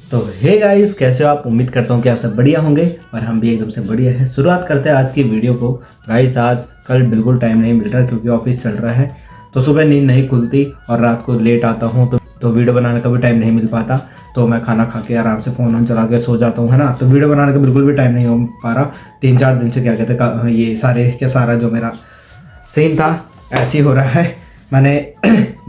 तो hey guys, कैसे हो आप? उम्मीद करता हूँ कि आप सब बढ़िया होंगे और हम भी एकदम से बढ़िया हैं। शुरुआत करते हैं आज की वीडियो को। गाइस आज कल बिल्कुल टाइम नहीं मिल रहा क्योंकि ऑफिस चल रहा है, तो सुबह नींद नहीं खुलती और रात को लेट आता हूँ तो वीडियो बनाने का भी टाइम नहीं मिल पाता। तो मैं खाना खा के आराम से फ़ोन ऑन चला के सो जाता हूँ, है ना। तो वीडियो बनाने का बिल्कुल भी टाइम नहीं हो पा रहा। 3-4 दिन से क्या कहते हैं, ये सारा जो मेरा सीन था ऐसे ही हो रहा है। मैंने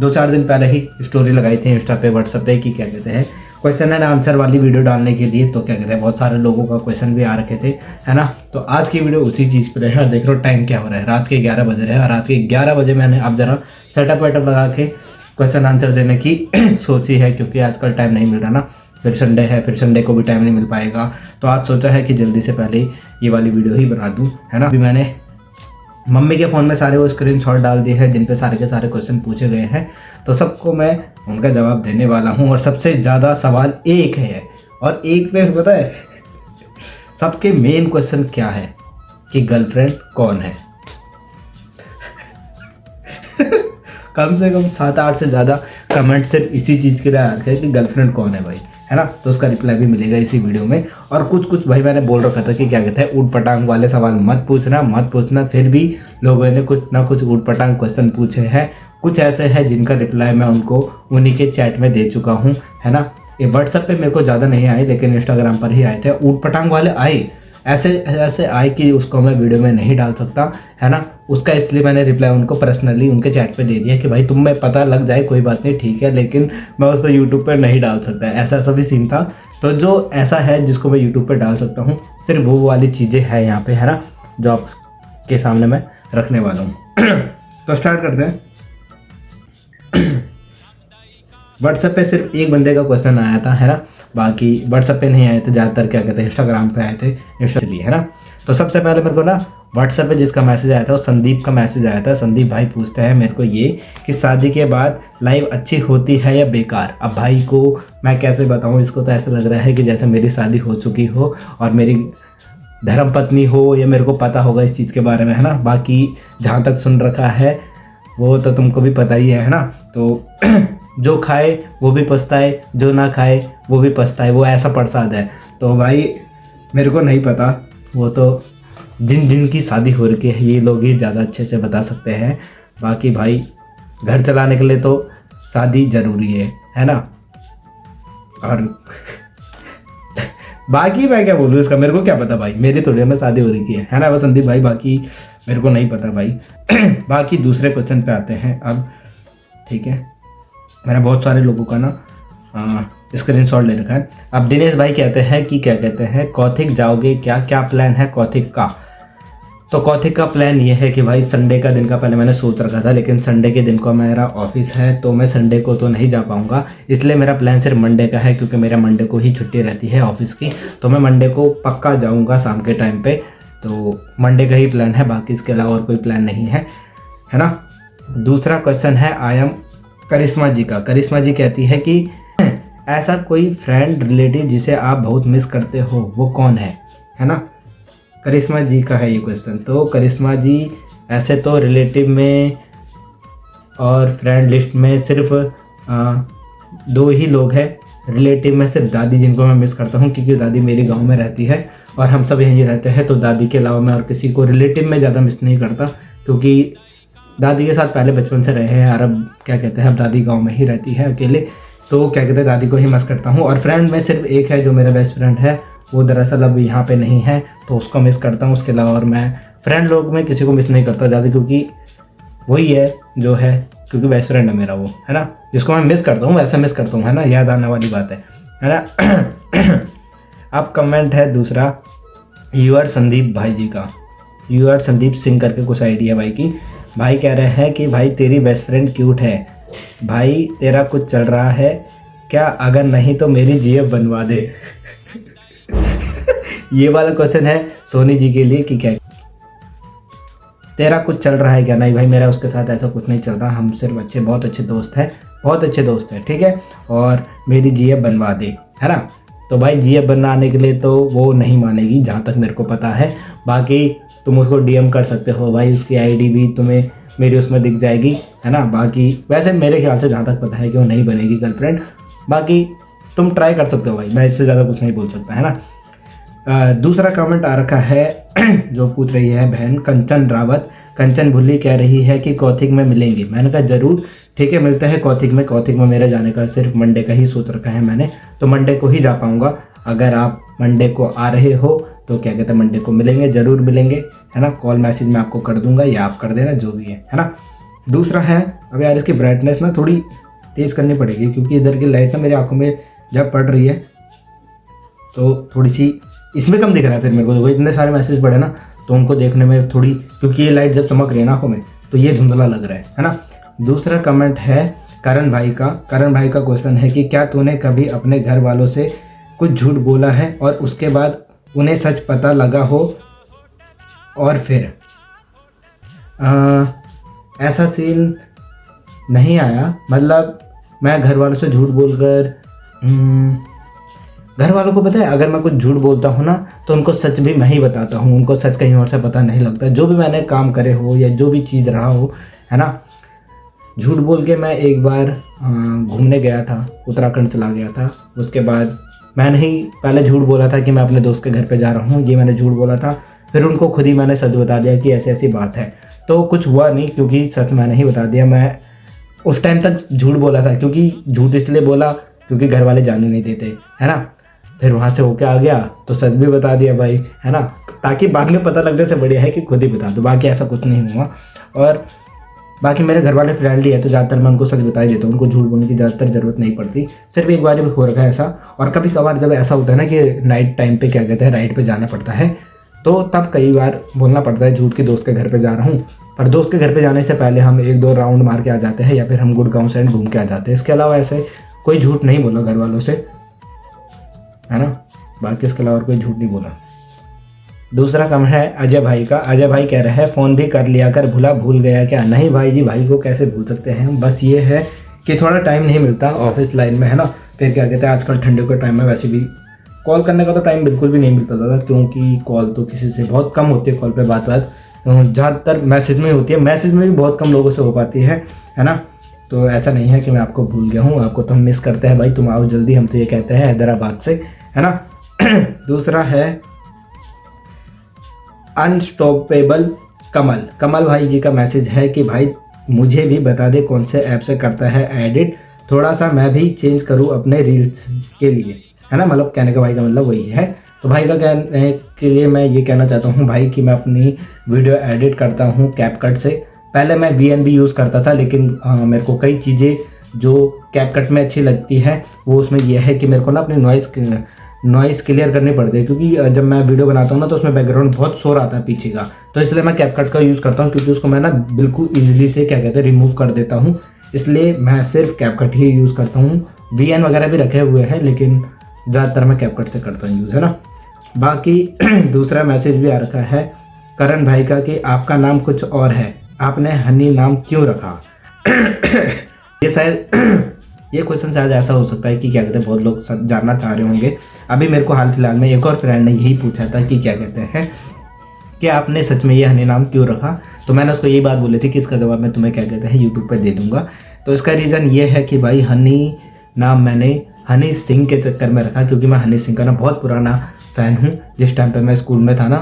2-4 दिन पहले ही स्टोरी लगाई थी इंस्टा पे, व्हाट्सएप पे कि क्या कहते हैं क्वेश्चन एंड आंसर वाली वीडियो डालने के लिए। तो क्या कहते हैं बहुत सारे लोगों का क्वेश्चन भी आ रखे थे, है ना। तो आज की वीडियो उसी चीज़ पे है। देख लो टाइम क्या हो रहा है, रात के 11 बज रहे हैं। रात के 11 बजे मैंने अब ज़रा सेटअप वेटअप लगा के क्वेश्चन आंसर देने की सोची है, क्योंकि आजकल टाइम नहीं मिल रहा ना। फिर संडे है, फिर संडे को भी टाइम नहीं मिल पाएगा। तो आज सोचा है कि जल्दी से पहले ये वाली वीडियो ही बना दूँ, है ना। अभी मैंने मम्मी के फ़ोन में सारे वो स्क्रीनशॉट डाल दिए हैं जिन पे सारे के सारे क्वेश्चन पूछे गए हैं। तो सबको मैं उनका जवाब देने वाला हूँ। और सबसे ज़्यादा सवाल एक है, और एक पे पता है सबके मेन क्वेश्चन क्या है कि गर्लफ्रेंड कौन है। कम से कम 7-8 से ज़्यादा कमेंट सिर्फ इसी चीज़ के लिए आ रखे हैं कि गर्लफ्रेंड कौन है भाई, है ना। तो उसका रिप्लाई भी मिलेगा इसी वीडियो में। और कुछ भाई मैंने बोल रखा था कि क्या कहते हैं ऊट पटांग वाले सवाल मत पूछना। फिर भी लोगों ने कुछ ना कुछ ऊट पटांग क्वेश्चन पूछे हैं। कुछ ऐसे हैं जिनका रिप्लाई मैं उनको उन्हीं के चैट में दे चुका हूँ, है ना। ये व्हाट्सएप पे मेरे को ज़्यादा नहीं आए, लेकिन इंस्टाग्राम पर ही आए थे। ऊट पटांग वाले आए, ऐसे आए कि उसको मैं वीडियो में नहीं डाल सकता, है ना। उसका इसलिए मैंने रिप्लाई उनको पर्सनली उनके चैट पे दे दिया कि भाई तुम में पता लग जाए कोई बात नहीं, ठीक है, लेकिन मैं उसको यूट्यूब पर नहीं डाल सकता। ऐसा भी सीन था। तो जो ऐसा है जिसको मैं यूट्यूब पर डाल सकता हूँ, सिर्फ वो वाली चीज़ें हैं यहाँ पे, है ना, जो आपके सामने मैं रखने वाला हूँ। तो स्टार्ट करते हैं। व्हाट्सएप पे सिर्फ एक बंदे का क्वेश्चन आया था, है ना। बाकी व्हाट्सएप पे नहीं आए थे, ज़्यादातर क्या कहते हैं इंस्टाग्राम पे आए थे, इसलिए, है ना। तो सबसे पहले मेरे को ना व्हाट्सएप पे जिसका मैसेज आया था वो संदीप का मैसेज आया था। संदीप भाई पूछते हैं मेरे को ये कि शादी के बाद लाइफ अच्छी होती है या बेकार। अब भाई को मैं कैसे बताऊँ, इसको तो ऐसा लग रहा है कि जैसे मेरी शादी हो चुकी हो और मेरी धर्मपत्नी हो, या मेरे को पता होगा इस चीज़ के बारे में, है ना। बाकी जहाँ तक सुन रखा है वो तो तुमको भी पता ही है ना। तो जो खाए वो भी पछताए, जो ना खाए वो भी पछताए, वो ऐसा प्रसाद है। तो भाई मेरे को नहीं पता, वो तो जिन की शादी हो रही है ये लोग ही ज़्यादा अच्छे से बता सकते हैं। बाकी भाई घर चलाने के लिए तो शादी ज़रूरी है ना। और बाकी मैं क्या बोलूँ इसका, मेरे को क्या पता भाई, मेरी थोड़ी में शादी हो रही है ना वो संदीप भाई। बाकी मेरे को नहीं पता भाई। बाकी दूसरे क्वेश्चन पे आते हैं अब, ठीक है। मैंने बहुत सारे लोगों का ना स्क्रीनशॉट ले रखा है। अब दिनेश भाई कहते हैं कि क्या कहते हैं कौथिक जाओगे क्या प्लान है कौथिक का। तो कौथिक का प्लान ये है कि भाई संडे का दिन का पहले मैंने सोच रखा था, लेकिन संडे के दिन को मेरा ऑफिस है तो मैं संडे को तो नहीं जा पाऊँगा। इसलिए मेरा प्लान सिर्फ मंडे का है, क्योंकि मेरा मंडे को ही छुट्टी रहती है ऑफिस की। तो मैं मंडे को पक्का जाऊँगा शाम के टाइम पे। तो मंडे का ही प्लान है, बाकी इसके अलावा और कोई प्लान नहीं है ना। दूसरा क्वेश्चन है आई एम करिश्मा जी का। करिश्मा जी कहती है कि ऐसा कोई फ्रेंड रिलेटिव जिसे आप बहुत मिस करते हो वो कौन है ना। करिश्मा जी का है ये क्वेश्चन। तो करिश्मा जी ऐसे तो रिलेटिव में और फ्रेंड लिस्ट में सिर्फ 2 ही लोग हैं। रिलेटिव में सिर्फ दादी, जिनको मैं मिस करता हूँ क्योंकि दादी मेरे गांव में रहती है और हम सब यहीं रहते हैं। तो दादी के अलावा मैं और किसी को रिलेटिव में ज़्यादा मिस नहीं करता, क्योंकि दादी के साथ पहले बचपन से रहे हैं। और अब क्या कहते हैं अब दादी गांव में ही रहती है अकेले, तो क्या कहते हैं दादी को ही मिस करता हूँ। और फ्रेंड में सिर्फ एक है जो मेरा बेस्ट फ्रेंड है, वो दरअसल अब यहाँ पे नहीं है, तो उसको मिस करता हूँ। उसके अलावा और मैं फ्रेंड लोग में किसी को मिस नहीं करता ज़्यादा, क्योंकि वही है जो है, क्योंकि बेस्ट फ्रेंड है मेरा वो, है ना। जिसको मैं मिस करता हूँ वैसे मिस करता हूँ, है ना, याद आने वाली बात है ना। अब कमेंट है दूसरा यूआर संदीप भाई जी का। यूआर संदीप सिंह करके कुछ आइडिया भाई की। भाई कह रहे हैं कि भाई तेरी बेस्ट फ्रेंड क्यूट है, भाई तेरा कुछ चल रहा है क्या, अगर नहीं तो मेरी जीएफ बनवा दे। ये वाला क्वेश्चन है सोनी जी के लिए कि क्या तेरा कुछ चल रहा है क्या। नहीं भाई मेरा उसके साथ ऐसा कुछ नहीं चल रहा, हम सिर्फ बहुत अच्छे दोस्त हैं, ठीक है। और मेरी जीएफ बनवा दे, है ना। तो भाई जीएफ बनाने के लिए तो वो नहीं मानेगी जहाँ तक मेरे को पता है। बाकी तुम उसको डीएम कर सकते हो भाई, उसकी आईडी भी तुम्हें मेरी उसमें दिख जाएगी, है ना। बाकी वैसे मेरे ख्याल से जहाँ तक पता है कि वो नहीं बनेगी गर्लफ्रेंड। बाकी तुम ट्राई कर सकते हो भाई, मैं इससे ज़्यादा कुछ नहीं बोल सकता, है ना। दूसरा कमेंट आ रखा है जो पूछ रही है बहन कंचन रावत। कंचन भुल्ली कह रही है कि कौथिग में मिलेंगे। मैंने कहा ज़रूर, ठीक है, मिलते हैं कौथिग में। कौथिग में मेरे जाने का सिर्फ मंडे का ही सोच रखा है मैंने, तो मंडे को ही जा पाऊँगा। अगर आप मंडे को आ रहे हो तो क्या कहते हैं, मंडे को मिलेंगे, ज़रूर मिलेंगे, है ना। कॉल मैसेज मैं आपको कर दूंगा या आप कर देना, जो भी है ना। दूसरा है, अब यार इसकी ब्राइटनेस ना थोड़ी तेज़ करनी पड़ेगी, क्योंकि इधर की लाइट ना मेरी आंखों में जब पड़ रही है तो थोड़ी सी इसमें कम दिख रहा है। फिर मेरे को इतने सारे मैसेज पड़े ना, तो उनको देखने में थोड़ी, क्योंकि ये लाइट जब चमक रही है ना आंखों में, तो ये धुंधला लग रहा है ना। दूसरा कमेंट है करण भाई का। करण भाई का क्वेश्चन है कि क्या तूने कभी अपने घर वालों से कुछ झूठ बोला है और उसके बाद उन्हें सच पता लगा हो, और फिर ऐसा सीन नहीं आया। मतलब मैं घर वालों से झूठ बोलकर, घर वालों को पता है अगर मैं कुछ झूठ बोलता हूँ ना तो उनको सच भी मैं ही बताता हूँ, उनको सच कहीं और से पता नहीं लगता। जो भी मैंने काम करे हो या जो भी चीज़ रहा हो, है ना। झूठ बोल के मैं एक बार घूमने गया था, उत्तराखंड चला गया था। उसके बाद मैंने ही पहले झूठ बोला था कि मैं अपने दोस्त के घर पे जा रहा हूँ, ये मैंने झूठ बोला था। फिर उनको खुद ही मैंने सच बता दिया कि ऐसी ऐसी बात है, तो कुछ हुआ नहीं, क्योंकि सच मैंने ही बता दिया। मैं उस टाइम तक झूठ बोला था, क्योंकि झूठ इसलिए बोला क्योंकि घर वाले जाने नहीं देते, है ना। फिर वहाँ से होके आ गया तो सच भी बता दिया भाई, है ना, ताकि बाद में पता लगने से बढ़िया है कि खुद ही बता दो। बाकी ऐसा कुछ नहीं हुआ। और बाकी मेरे घर वाले फ्रेंडली है, तो ज़्यादातर मैं उनको सच बता ही देता हूँ, उनको झूठ बोलने की ज़्यादातर ज़रूरत नहीं पड़ती। सिर्फ एक बार भी हो रखा है ऐसा। और कभी कभार जब ऐसा होता है ना कि नाइट टाइम पे क्या कहते हैं राइड पे जाना पड़ता है, तो तब कई बार बोलना पड़ता है झूठ कि दोस्त के घर पे जा रहा हूँ। पर दोस्त के घर पे जाने से पहले हम 1-2 राउंड मार के आ जाते हैं, या फिर हम गुड़गांव साइड घूम के आ जाते हैं। इसके अलावा ऐसे कोई झूठ नहीं बोला घर वालों से, है ना। बाकी इसके अलावा कोई झूठ नहीं बोला। दूसरा कम है अजय भाई का। अजय भाई कह रहे हैं फ़ोन भी कर लिया कर, भूल गया क्या? नहीं भाई जी, भाई को कैसे भूल सकते हैं। बस ये है कि थोड़ा टाइम नहीं मिलता ऑफिस लाइन में, है ना। फिर क्या कहते हैं आजकल ठंडियों के टाइम में वैसे भी कॉल करने का तो टाइम बिल्कुल भी नहीं मिल पाता था, क्योंकि कॉल तो किसी से बहुत कम होती है। कॉल पे बात ज़्यादातर मैसेज में होती है। मैसेज में भी बहुत कम लोगों से हो पाती है ना। तो ऐसा नहीं है कि मैं आपको भूल गया हूँ, आपको तो हम मिस करते हैं भाई, तुम आओ जल्दी, हम तो ये कहते हैं हैदराबाद से, है ना। दूसरा है अनस्टॉपेबल कमल भाई जी का मैसेज है कि भाई मुझे भी बता दे कौन से ऐप से करता है एडिट, थोड़ा सा मैं भी चेंज करूँ अपने रील्स के लिए, है ना। मतलब कहने का भाई का मतलब वही है। तो भाई का कहने के लिए मैं ये कहना चाहता हूँ भाई कि मैं अपनी वीडियो एडिट करता हूँ कैपकट से। पहले मैं VN भी यूज़ करता था, लेकिन मेरे को कई चीज़ें जो कैपकट में अच्छी लगती है वो उसमें यह है कि मेरे को ना अपनी नॉइज़ क्लियर करनी पड़ती है, क्योंकि जब मैं वीडियो बनाता हूँ ना तो उसमें बैकग्राउंड बहुत शोर आता है पीछे का। तो इसलिए मैं कैपकट का यूज़ करता हूँ, क्योंकि उसको मैं ना बिल्कुल ईजिली से क्या कहते हैं रिमूव कर देता हूँ। इसलिए मैं सिर्फ कैपकट ही यूज़ करता हूँ। VN वगैरह भी रखे हुए हैं, लेकिन ज़्यादातर मैं कैपकट से करता हूँ यूज़, है ना। बाकी दूसरा मैसेज भी आ रखा है करण भाई का कि आपका नाम कुछ और है, आपने हनी नाम क्यों रखा? ये क्वेश्चन शायद ऐसा हो सकता है कि क्या कहते हैं बहुत लोग जानना चाह रहे होंगे। अभी मेरे को हाल फिलहाल में एक और फ्रेंड ने यही पूछा था कि क्या कहते हैं कि आपने सच में ये हनी नाम क्यों रखा। तो मैंने उसको यही बात बोली थी कि इसका जवाब मैं तुम्हें क्या कहते हैं यूट्यूब पर दे दूंगा। तो इसका रीज़न ये है कि भाई हनी नाम मैंने हनी सिंह के चक्कर में रखा, क्योंकि मैं हनी सिंह का ना बहुत पुराना फ़ैन हूँ। जिस टाइम पे मैं स्कूल में था ना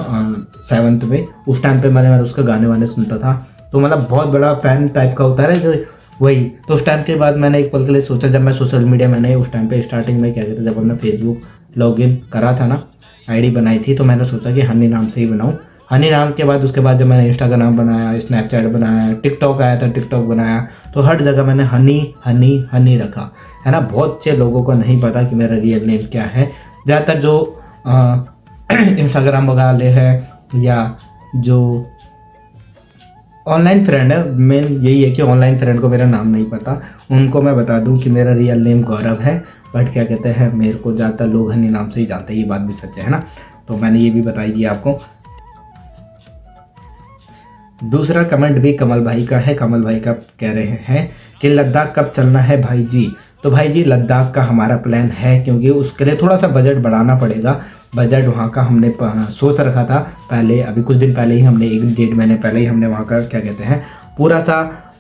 7th में, उस टाइम पे मैंने उसका गाने वाने सुनता था। तो मतलब बहुत बड़ा फ़ैन टाइप का होता है ना वही। तो उस टाइम के बाद मैंने एक पल के लिए सोचा, जब मैं सोशल मीडिया मैंने उस टाइम पे स्टार्टिंग में क्या कहते हैं जब हमने फेसबुक लॉगिन करा था ना, ID बनाई थी, तो मैंने सोचा कि हनी नाम से ही बनाऊँ। हनी नाम के बाद उसके बाद जब मैंने इंस्टाग्राम बनाया, स्नैपचैट बनाया, टिकटॉक आया था टिकटॉक बनाया, तो हर जगह मैंने हनी रखा, है ना। बहुत से लोगों को नहीं पता कि मेरा रियल नेम क्या है। ज़्यादातर जो इंस्टाग्राम वाले हैं या जो ऑनलाइन फ्रेंड है, मेन यही है कि ऑनलाइन फ्रेंड को मेरा नाम नहीं पता, उनको मैं बता दूं कि मेरा रियल नेम गौरव है। बट क्या कहते हैं मेरे को ज़्यादातर लोग हनी नाम से ही जानते हैं, ये बात भी सच है ना। तो मैंने ये भी बताई दिया आपको। दूसरा कमेंट भी कमल भाई का है। कमल भाई का कह रहे हैं कि लद्दाख कब चलना है भाई जी? तो भाई जी लद्दाख का हमारा प्लान है, क्योंकि उसके लिए थोड़ा सा बजट बढ़ाना पड़ेगा। बजट वहाँ का हमने सोच रखा था पहले, अभी कुछ दिन पहले ही हमने 1-1.5 महीने पहले ही हमने वहाँ का क्या कहते हैं पूरा सा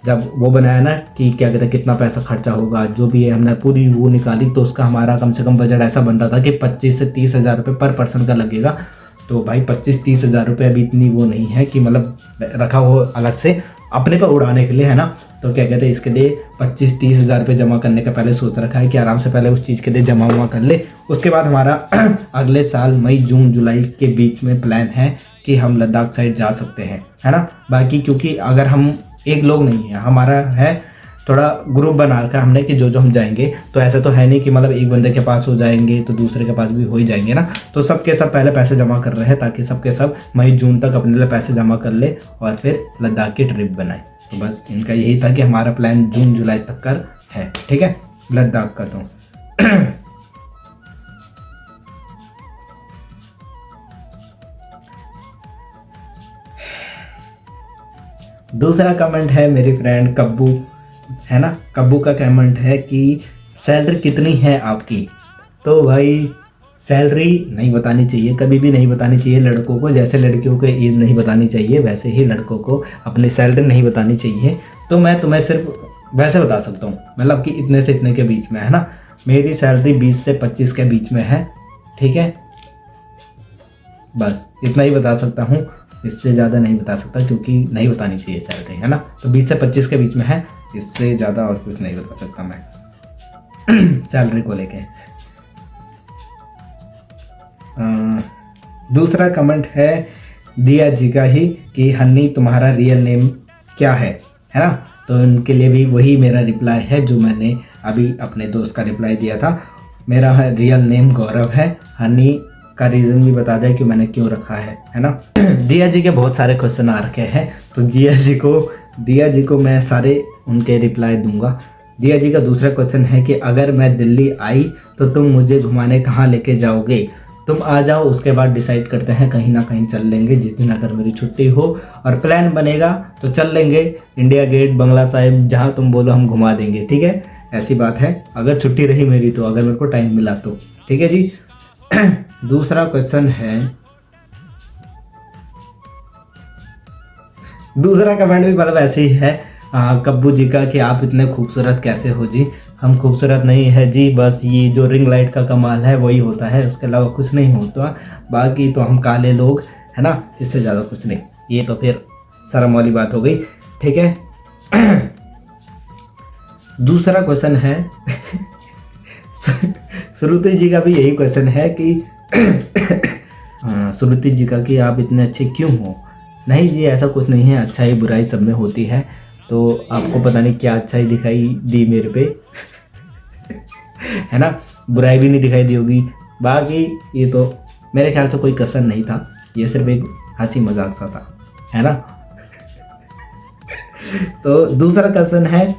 जब वो बनाया ना कि क्या कहते हैं कितना पैसा खर्चा होगा, जो भी है हमने पूरी वो निकाली, तो उसका हमारा कम से कम बजट ऐसा बनता था कि 25 से 30 हज़ार रुपये पर पर्सन का लगेगा। तो भाई 25-30 हज़ार रुपये अभी इतनी वो नहीं है कि मतलब रखा हो अलग से अपने पर उड़ाने के लिए, है ना। तो क्या कहते हैं इसके लिए 25-30 हज़ार रुपये जमा करने का पहले सोच रखा है कि आराम से पहले उस चीज़ के लिए जमा हुआ कर ले। उसके बाद हमारा अगले साल मई जून जुलाई के बीच में प्लान है कि हम लद्दाख साइड जा सकते हैं, है ना। बाकी क्योंकि अगर हम एक लोग नहीं है, हमारा है थोड़ा ग्रुप बना रखा हमने कि जो हम जाएंगे, तो ऐसा तो है नहीं कि मतलब एक बंदे के पास हो जाएंगे तो दूसरे के पास भी हो ही जाएंगे ना। तो सबके सब पहले पैसे जमा कर रहे हैं ताकि सबके सब मई जून तक अपने लिए पैसे जमा कर ले और फिर लद्दाख की ट्रिप बनाए। तो बस इनका यही था कि हमारा प्लान जून जुलाई तक का है, ठीक है, लद्दाख का। तो दूसरा कमेंट है मेरी फ्रेंड कब्बू, है ना। कब्बू का कमेंट है कि सैलरी कितनी है आपकी। तो भाई सैलरी नहीं बतानी चाहिए, कभी भी नहीं बतानी चाहिए लड़कों को। जैसे लड़कियों को एज नहीं बतानी चाहिए वैसे ही लड़कों को अपनी सैलरी नहीं बतानी चाहिए। तो मैं तुम्हें सिर्फ वैसे बता सकता हूँ, मतलब कि इतने से इतने के बीच में, है ना। मेरी सैलरी 20 से 25 के बीच में है, ठीक है। बस इतना ही बता सकता हूँ, इससे ज़्यादा नहीं बता सकता क्योंकि नहीं बतानी चाहिए सैलरी, है ना। तो 20 से 25 के बीच में है, इससे ज़्यादा और कुछ नहीं बता सकता मैं सैलरी को लेके। दूसरा कमेंट है दिया जी का ही कि हन्नी तुम्हारा रियल नेम क्या है ना। तो उनके लिए भी वही मेरा रिप्लाई है जो मैंने अभी अपने दोस्त का रिप्लाई दिया था। मेरा रियल नेम गौरव है। हनी का रीज़न भी बता दें कि मैंने क्यों रखा है ना। दिया जी के बहुत सारे क्वेश्चन आ रखे हैं, तो दिया जी को मैं सारे उनके रिप्लाई दूंगा। दिया जी का दूसरा क्वेश्चन है कि अगर मैं दिल्ली आई तो तुम मुझे घुमाने कहाँ लेके जाओगे। तुम आ जाओ, उसके बाद डिसाइड करते हैं, कहीं ना कहीं चल लेंगे। जिस दिन अगर मेरी छुट्टी हो और प्लान बनेगा तो चल लेंगे। इंडिया गेट, बंगला साहिब, जहाँ तुम बोलो हम घुमा देंगे, ठीक है। ऐसी बात है, अगर छुट्टी रही मेरी तो, अगर मेरे को टाइम मिला तो, ठीक है जी। दूसरा क्वेश्चन है, दूसरा कमेंट भी मतलब ऐसे ही है कब्बू जी का कि आप इतने खूबसूरत कैसे हो जी। हम खूबसूरत नहीं है जी, बस ये जो रिंग लाइट का कमाल है वही होता है, उसके अलावा कुछ नहीं होता। बाकी तो हम काले लोग, है ना, इससे ज़्यादा कुछ नहीं। ये तो फिर शर्म वाली बात हो गई, ठीक है। दूसरा क्वेश्चन है श्रुति जी का भी यही क्वेश्चन है कि श्रुति जी का कि आप इतने अच्छे क्यों हो। नहीं जी, ऐसा कुछ नहीं है, अच्छाई बुराई सब में होती है। तो आपको पता नहीं क्या अच्छाई दिखाई दी मेरे पे है ना, बुराई भी नहीं दिखाई दी होगी। बाकी ये तो मेरे ख्याल से कोई कसर नहीं था, ये सिर्फ एक हंसी मजाक सा था, है ना। तो दूसरा क्वेश्चन है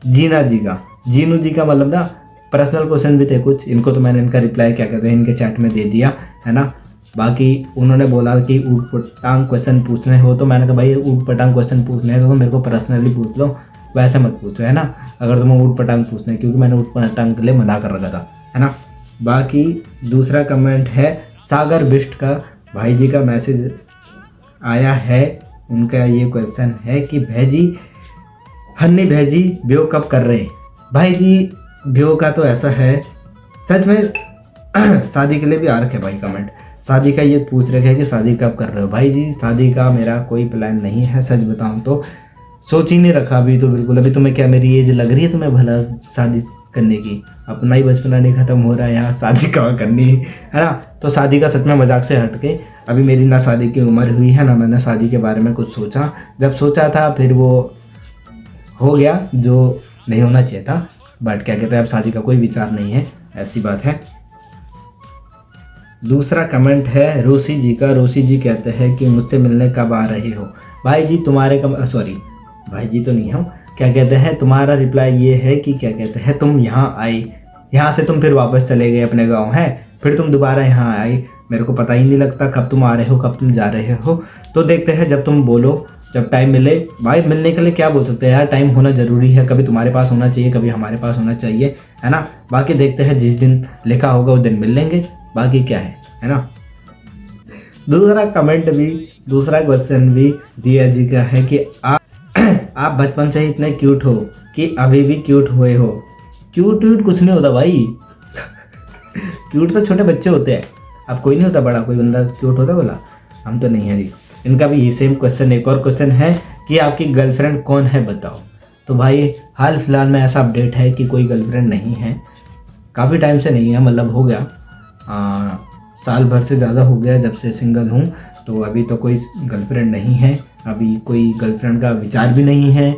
जीना जी का। जीनू जी का मतलब ना पर्सनल क्वेश्चन भी थे कुछ, इनको तो मैंने इनका रिप्लाई क्या कहते हैं इनके चैट में दे दिया, है ना। बाकी उन्होंने बोला कि ऊट पटांग क्वेश्चन पूछने हो, तो मैंने कहा भाई ऊट पटांग क्वेश्चन पूछने हैं तो मेरे को पर्सनली पूछ लो, वैसे मत पूछो, है ना। अगर तुम्हें ऊट पटांग पूछने, क्योंकि मैंने ऊट पटांग के लिए मना कर रखा था, है ना। बाकी दूसरा कमेंट है सागर बिष्ट का। भाई जी का मैसेज आया है, उनका ये क्वेश्चन है कि भैजी हन्नी भैजी ब्यो कब कर रहे हैं। भाई जी ब्यो का तो ऐसा है, सच में शादी के लिए भी आ रखे भाई कमेंट, शादी का ये पूछ रखे हैं कि शादी कब कर रहे हो। भाई जी शादी का मेरा कोई प्लान नहीं है, सच बताऊं तो सोच ही नहीं रखा अभी तो बिल्कुल। अभी तुम्हें क्या मेरी एज लग रही है तुम्हें भला शादी करने की? अपना ही बचपना नहीं ख़त्म हो रहा है, यहाँ शादी कहाँ करनी है ना। तो शादी का सच में मजाक से हट के अभी मेरी ना शादी की उम्र हुई है, ना मैंने शादी के बारे में कुछ सोचा। जब सोचा था फिर वो हो गया जो नहीं होना चाहिए था, बट क्या कहते हैं अब शादी का कोई विचार नहीं है, ऐसी बात है। दूसरा कमेंट है रोसी जी का। रोसी जी कहते हैं कि मुझसे मिलने कब आ रहे हो। भाई जी तुम्हारे सॉरी भाई जी तो नहीं हो, क्या कहते हैं तुम्हारा रिप्लाई ये है कि क्या कहते हैं तुम यहाँ आए, यहाँ से तुम फिर वापस चले गए अपने गांव, है फिर तुम दोबारा यहाँ आए। मेरे को पता ही नहीं लगता कब तुम आ रहे हो कब तुम जा रहे हो। तो देखते हैं जब तुम बोलो, जब टाइम मिले। भाई मिलने के लिए क्या बोल सकते हैं यार, टाइम होना ज़रूरी है, कभी तुम्हारे पास होना चाहिए कभी हमारे पास होना चाहिए, है ना। बाकी देखते हैं जिस दिन लिखा होगा उस दिन मिल लेंगे, बाकी क्या है ना। दूसरा कमेंट भी, दूसरा क्वेश्चन भी दिया जी का है कि आप बचपन से ही इतने क्यूट हो कि अभी भी क्यूट हुए हो। क्यूट व्यूट कुछ नहीं होता भाई। क्यूट तो छोटे बच्चे होते हैं, अब कोई नहीं होता बड़ा कोई बंदा क्यूट होता बोला, हम तो नहीं है जी। इनका भी ये सेम क्वेश्चन, एक और क्वेश्चन है कि आपकी गर्लफ्रेंड कौन है बताओ। तो भाई हाल फिलहाल में ऐसा अपडेट है कि कोई गर्लफ्रेंड नहीं है, काफ़ी टाइम से नहीं है, मतलब हो गया साल भर से ज़्यादा हो गया जब से सिंगल हूँ। तो अभी तो कोई गर्लफ्रेंड नहीं है, अभी कोई गर्लफ्रेंड का विचार भी नहीं है,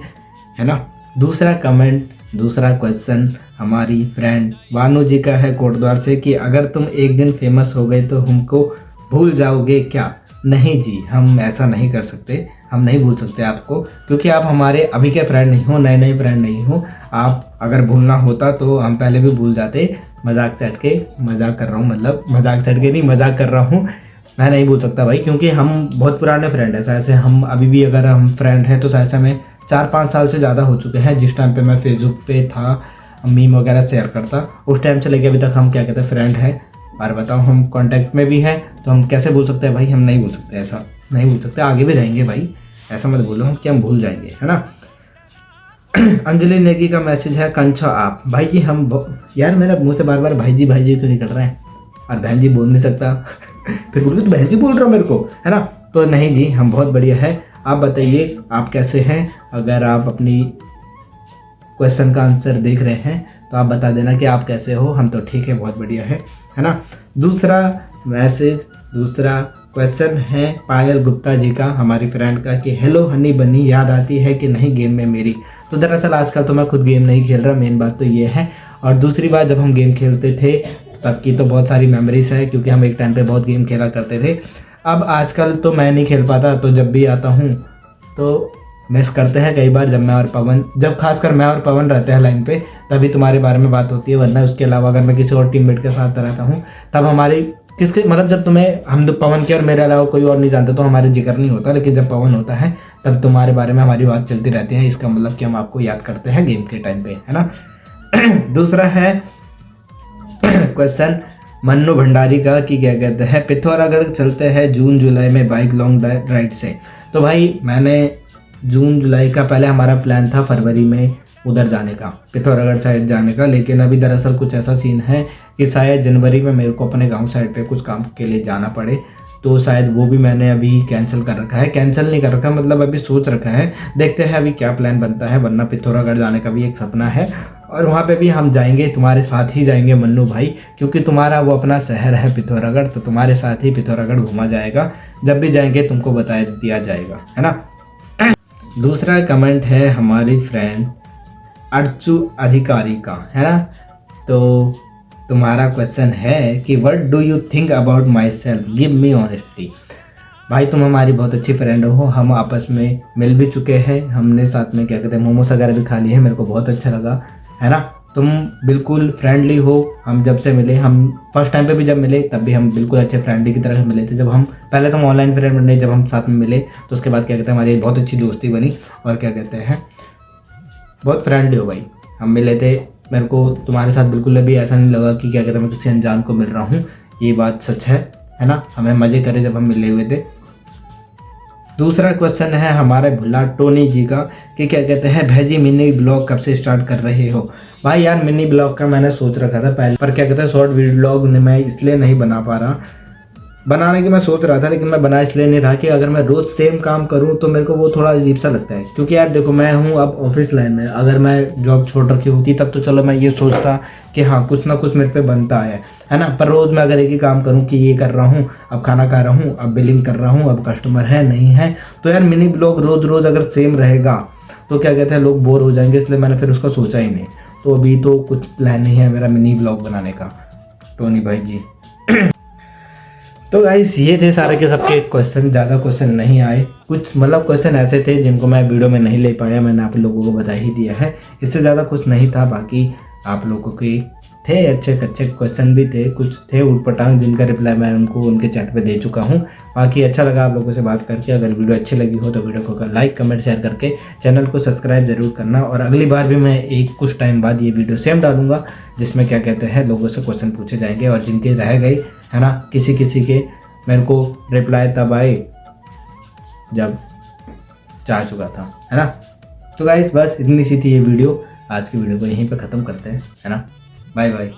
है ना। दूसरा कमेंट, दूसरा क्वेश्चन हमारी फ्रेंड वानू जी का है कोटद्वार से कि अगर तुम एक दिन फेमस हो गए तो हमको भूल जाओगे क्या। नहीं जी, हम ऐसा नहीं कर सकते, हम नहीं भूल सकते आपको, क्योंकि आप हमारे अभी के फ्रेंड नहीं हो, नए नए फ्रेंड नहीं हो। आप अगर भूलना होता तो हम पहले भी भूल जाते। मजाक से हट के, मजाक कर रहा हूँ, मतलब मजाक से हट के नहीं, मजाक कर रहा हूँ। मैं नहीं भूल सकता भाई, क्योंकि हम बहुत पुराने फ्रेंड हैं। शायद से हम अभी भी अगर हम फ्रेंड हैं तो शायद से हमें 4-5 साल से ज़्यादा हो चुके हैं। जिस टाइम पे मैं फेसबुक पे था, मीम वगैरह शेयर करता, उस टाइम से लेके अभी तक हम क्या कहते हैं फ्रेंड हैं। और बताओ हम कांटेक्ट में भी हैं, तो हम कैसे भूल सकते हैं भाई, हम नहीं भूल सकते, ऐसा नहीं भूल सकते, आगे भी रहेंगे भाई, ऐसा मत बोलो हम कि हम भूल जाएंगे, है ना। अंजलि नेगी का मैसेज है कंचा आप भाई जी यार मेरा मुंह से बार बार भाई जी क्यों निकल रहा है, और बहन जी बोल नहीं सकता। फिर बोल तो बहन जी बोल रहा हूँ मेरे को, है ना। तो नहीं जी, हम बहुत बढ़िया है। आप बताइए आप कैसे हैं। अगर आप अपनी क्वेश्चन का आंसर देख रहे हैं तो आप बता देना कि आप कैसे हो। हम तो ठीक है, बहुत बढ़िया है ना। दूसरा मैसेज, दूसरा क्वेश्चन है पायल गुप्ता जी का, हमारी फ्रेंड का, कि हेलो हनी बनी, याद आती है कि नहीं गेम में मेरी। तो दरअसल आजकल तो मैं खुद गेम नहीं खेल रहा, मेन बात तो ये है। और दूसरी बात, जब हम गेम खेलते थे तब की तो बहुत सारी मेमोरीज है, क्योंकि हम एक टाइम पे बहुत गेम खेला करते थे। अब आजकल तो मैं नहीं खेल पाता, तो जब भी आता हूँ तो मिस करते हैं कई बार। जब मैं और पवन, जब खासकर मैं और पवन रहते हैं लाइन पे, तभी तुम्हारे बारे में बात होती है, वरना उसके अलावा अगर मैं किसी और टीममेट के साथ रहता हूँ तब हमारी किसके, मतलब जब तुम्हें, हम तो पवन के और मेरे अलावा कोई और नहीं जानता तो हमारे जिक्र नहीं होता, लेकिन जब पवन होता है तब तुम्हारे बारे में हमारी बात चलती रहती है। इसका मतलब कि हम आपको याद करते हैं गेम के टाइम पे, है ना। दूसरा है क्वेश्चन मन्नू भंडारी का, कि क्या कहते हैं पिथौरागढ़ चलते हैं जून जुलाई में बाइक लॉन्ग राइड से। तो भाई मैंने जून जुलाई का, पहले हमारा प्लान था फरवरी में उधर जाने का, पिथौरागढ़ साइड जाने का, लेकिन अभी दरअसल कुछ ऐसा सीन है कि शायद जनवरी में मेरे को अपने गांव साइड पे कुछ काम के लिए जाना पड़े, तो शायद वो भी मैंने अभी कैंसिल कर रखा है। कैंसिल नहीं कर रखा, मतलब अभी सोच रखा है, देखते हैं अभी क्या प्लान बनता है। वरना पिथौरागढ़ जाने का भी एक सपना है, और वहाँ पे भी हम जाएंगे, तुम्हारे साथ ही जाएंगे मन्नू भाई, क्योंकि तुम्हारा वो अपना शहर है पिथौरागढ़, तो तुम्हारे साथ ही पिथौरागढ़ घूमा जाएगा। जब भी जाएंगे तुमको बता दिया जाएगा, है ना। दूसरा कमेंट है हमारी फ्रेंड अर्चू अधिकारी का, है ना। तो तुम्हारा क्वेश्चन है कि what do you think about my self, give me honesty. भाई तुम हमारी बहुत अच्छी फ्रेंड हो, हम आपस में मिल भी चुके हैं, हमने साथ में क्या कहते हैं मोमोस वगैरह भी खा लिए हैं, मेरे को बहुत अच्छा लगा, है ना। तुम बिल्कुल फ्रेंडली हो। हम जब से मिले, हम फर्स्ट टाइम पे भी जब मिले तब भी हम बिल्कुल अच्छे फ्रेंडली की तरह मिले थे। जब हम पहले तो हम ऑनलाइन फ्रेंड बने, जब हम साथ में मिले तो उसके बाद क्या कहते हैं हमारी बहुत अच्छी दोस्ती बनी, और क्या कहते हैं बहुत फ्रेंडली हो भाई। हम मिले थे, मेरे को तुम्हारे साथ बिल्कुल भी ऐसा नहीं लगा कि क्या कहते हैं मैं किसी अनजान को मिल रहा हूँ, ये बात सच है ना। हमें मज़े करे जब हम मिले हुए थे। दूसरा क्वेश्चन है हमारे भुल्ला टोनी जी का, कि क्या कहते हैं भैजी मिनी ब्लॉग कब से स्टार्ट कर रहे हो। भाई यार मिनी ब्लॉग का मैंने सोच रखा था पहले, पर क्या कहते हैं शॉर्ट वीडियो ब्लॉग मैं इसलिए नहीं बना पा रहा, बनाने की मैं सोच रहा था, लेकिन मैं बना इसलिए नहीं रहा कि अगर मैं रोज़ सेम काम करूं तो मेरे को वो थोड़ा अजीब सा लगता है। क्योंकि यार देखो मैं हूं अब ऑफिस लाइन में, अगर मैं जॉब छोड़ रखी होती तब तो चलो मैं ये सोचता कि हाँ कुछ ना कुछ मेरे पे बनता है ना। पर रोज़ मैं अगर एक ही काम करूँ कि ये कर रहा हूँ, अब खाना खा रहा हूँ, अब बिलिंग कर रहा हूँ, अब कस्टमर है नहीं है, तो यार मिनी ब्लॉग रोज़ अगर सेम रहेगा तो क्या कहते हैं लोग बोर हो जाएंगे, इसलिए मैंने फिर उसका सोचा ही नहीं। तो अभी तो कुछ प्लान नहीं है मेरा मिनी ब्लॉग बनाने का, टोनी भाई जी। तो गाइस ये थे सारे के सबके क्वेश्चन, ज़्यादा क्वेश्चन नहीं आए, कुछ मतलब क्वेश्चन ऐसे थे जिनको मैं वीडियो में नहीं ले पाया, मैंने आप लोगों को बता ही दिया है, इससे ज़्यादा कुछ नहीं था। बाकी आप लोगों के थे अच्छे क्वेश्चन भी थे, कुछ थे उटपटांग जिनका रिप्लाई मैं उनको उनके चैट पे दे चुका हूँ। बाकी अच्छा लगा आप लोगों से बात करके। अगर वीडियो अच्छी लगी हो तो वीडियो को लाइक कमेंट शेयर करके चैनल को सब्सक्राइब ज़रूर करना। और अगली बार भी मैं एक कुछ टाइम बाद ये वीडियो सेम डालूंगा जिसमें क्या कहते हैं लोगों से क्वेश्चन पूछे जाएंगे, और जिनके रह गए है ना, किसी के मेरे को रिप्लाई तब आए जब जा चुका था, है ना। तो गाइस बस इतनी सी थी ये वीडियो। आज की वीडियो को यहीं पे ख़त्म करते हैं, है ना। Bye bye.